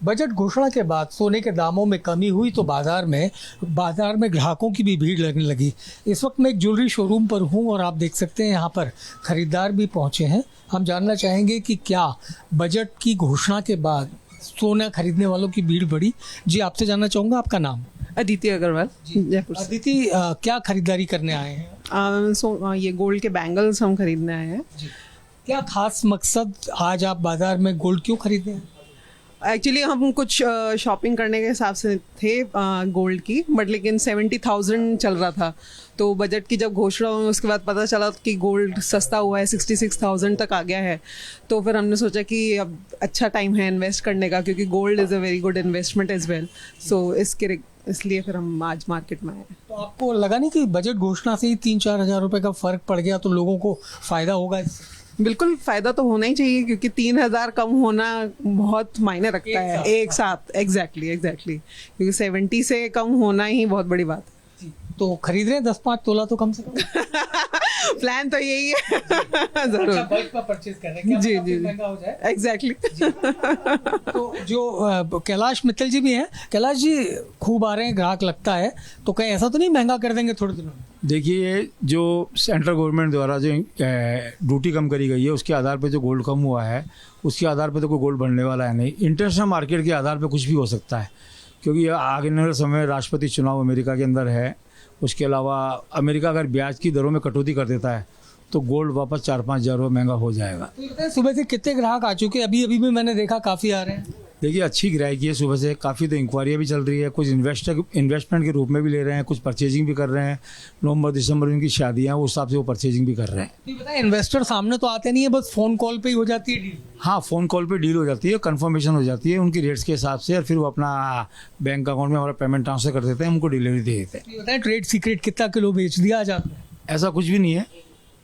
Budget घोषणा के बाद सोने के दामों में कमी हुई तो बाजार में ग्राहकों की भी भीड़ लगने लगी। इस वक्त मैं एक ज्वेलरी शोरूम पर हूं और आप देख सकते हैं यहाँ पर खरीदार भी पहुंचे हैं। हम जानना चाहेंगे कि क्या बजट की घोषणा के बाद सोना खरीदने वालों की भीड़ बढ़ी। जी, आपसे जानना चाहूँगा, आपका नाम? अदिति अग्रवाल, जयपुर से। अदिति, क्या खरीदारी करने आए हैं? ये गोल्ड के बैंगल्स हम खरीदने आए हैं। क्या खास मकसद आज आप बाजार में गोल्ड क्यों खरीदे हैं? एक्चुअली हम कुछ शॉपिंग करने के हिसाब से थे गोल्ड की, बट लेकिन 70,000 चल रहा था। तो बजट की जब घोषणा हुई उसके बाद पता चला कि गोल्ड सस्ता हुआ है, 66,000 तक आ गया है। तो फिर हमने सोचा कि अब अच्छा टाइम है इन्वेस्ट करने का, क्योंकि gold is a very good investment as well. So इसलिए फिर हम आज मार्केट में आए। तो आपको लगा नहीं कि बजट घोषणा से ही 3-4 हज़ार रुपये का फ़र्क पड़ गया तो लोगों को फ़ायदा होगा इससे? बिल्कुल फ़ायदा तो होना ही चाहिए, क्योंकि 3,000 कम होना बहुत मायने रखता है एक साथ। एग्जैक्टली क्योंकि 70 से कम होना ही बहुत बड़ी बात है। तो खरीद रहे हैं 10-5 तोला तो कम से कम? प्लान तो यही है। जरूर बल्क में परचेज कर रहे हैं, जी महंगा हो जाए। एग्जैक्टली। तो जो कैलाश मित्तल जी भी हैं, कैलाश जी खूब आ रहे हैं, ग्राहक लगता है, तो कहीं ऐसा तो नहीं महंगा कर देंगे थोड़े दिनों में? देखिए, जो सेंट्रल गवर्नमेंट द्वारा जो ड्यूटी कम करी गई है उसके आधार पे जो गोल्ड कम हुआ है उसके आधार पे तो कोई गोल्ड बढ़ने वाला है नहीं। इंटरनेशनल मार्केट के आधार पे कुछ भी हो सकता है, क्योंकि आगे वाले समय राष्ट्रपति चुनाव अमेरिका के अंदर है। उसके अलावा अमेरिका अगर ब्याज की दरों में कटौती कर देता है तो गोल्ड वापस 4-5 हज़ार रुपये महंगा हो जाएगा। तो सुबह से कितने ग्राहक आ चुके हैं? अभी भी मैंने देखा काफ़ी आ रहे हैं। देखिए, अच्छी ग्राहकी है सुबह से, काफ़ी तो इंक्वायरियाँ भी चल रही है। कुछ इन्वेस्टमेंट के रूप में भी ले रहे हैं, कुछ परचेजिंग भी कर रहे हैं। नवंबर दिसंबर में उनकी शादियाँ, उस हिसाब से वो परचेजिंग भी कर रहे हैं। तो बताएं, इन्वेस्टर सामने तो आते नहीं है, बस फ़ोन कॉल पे ही हो जाती है डील? हाँ, फ़ोन कॉल पे डील हो जाती है, कंफर्मेशन हो जाती है उनकी रेट्स के हिसाब से, और फिर वो अपना बैंक अकाउंट में हमारा पेमेंट ट्रांसफर कर देते हैं, हमको डिलीवरी दे देते हैं। बताएं, ट्रेड सीक्रेट कितना किलो बेच दिया आज आपने? ऐसा कुछ भी नहीं है,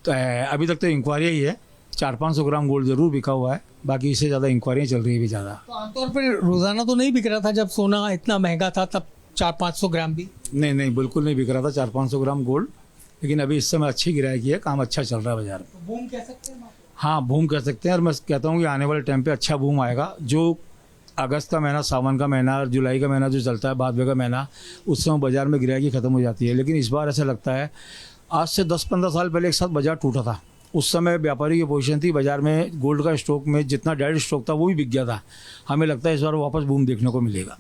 तो अभी तक तो इंक्वायरी ही है। 400-500 ग्राम गोल्ड ज़रूर बिका हुआ है, बाकी इससे ज़्यादा इंक्वायरियाँ चल रही है भी ज़्यादा। तो आमतौर पर रोज़ाना तो नहीं बिक रहा था? जब सोना इतना महंगा था तब 400-500 ग्राम भी? नहीं, बिल्कुल नहीं बिक रहा था 400-500 ग्राम गोल्ड, लेकिन अभी इस समय अच्छी गिराकी है, काम अच्छा चल रहा है बाजार में। बूम कह सकते हैं? हाँ, बूम कह सकते हैं, और मैं कहता हूँ कि आने वाले टाइम पे अच्छा बूम आएगा। जो अगस्त का महीना, सावन का महीना और जुलाई का महीना जो चलता है, भादवे का महीना, उस समय बाजार में गिराकी खत्म हो जाती है। लेकिन इस बार ऐसा लगता है, आज से 10-15 साल पहले एक साथ बाजार टूटा था। उस समय व्यापारी की पोजीशन थी, बाजार में गोल्ड का स्टॉक में जितना डायरेक्ट स्टॉक था वो भी बिक गया था। हमें लगता है इस बार वापस बूम देखने को मिलेगा।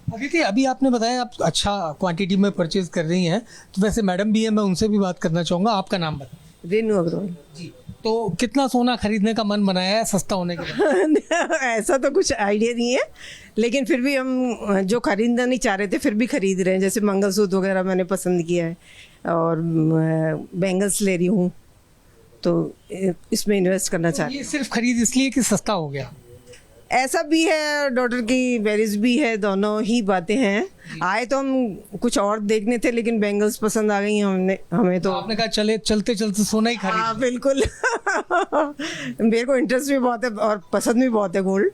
अभी आपने बताया आप अच्छा क्वांटिटी में परचेज कर रही हैं, तो वैसे मैडम भी है, मैं उनसे भी बात करना चाहूँगा। आपका नाम बताएं। रेनू अग्रवाल जी। तो कितना सोना खरीदने का मन बनाया है सस्ता होने के बाद? ऐसा तो कुछ आइडिया नहीं है, लेकिन फिर भी हम जो खरीदना नहीं चाह रहे थे फिर भी खरीद रहे हैं। जैसे मंगलसूत्र वगैरह मैंने पसंद किया है, और बैंगल्स ले रही हूँ, तो इसमें इन्वेस्ट करना चाह रही हूँ। ये सिर्फ खरीद इसलिए कि सस्ता हो गया? ऐसा भी है, डॉटर की मैरिज भी है, दोनों ही बातें हैं। आए तो हम कुछ और देखने थे, लेकिन बैंगल्स पसंद आ गई हमें तो आपने कहा चलते चलते सोना ही खरीद। हाँ, बिल्कुल। मेरे को इंटरेस्ट भी बहुत है और पसंद भी बहुत है गोल्ड,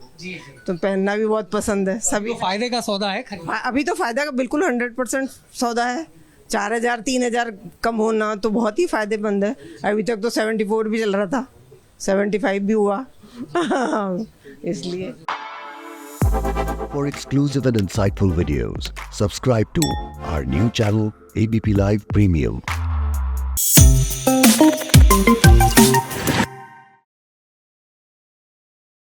तो पहनना भी बहुत पसंद है। सभी फायदे का सौदा है खरीद। अभी तो फायदा का बिल्कुल 100% सौदा है। 4,000-3,000 कम होना तो बहुत ही फायदेमंद है। अभी तक तो 74 भी चल रहा था, 75 भी हुआ। इसलिए For exclusive and insightful videos, subscribe to our new channel ABP Live Premium.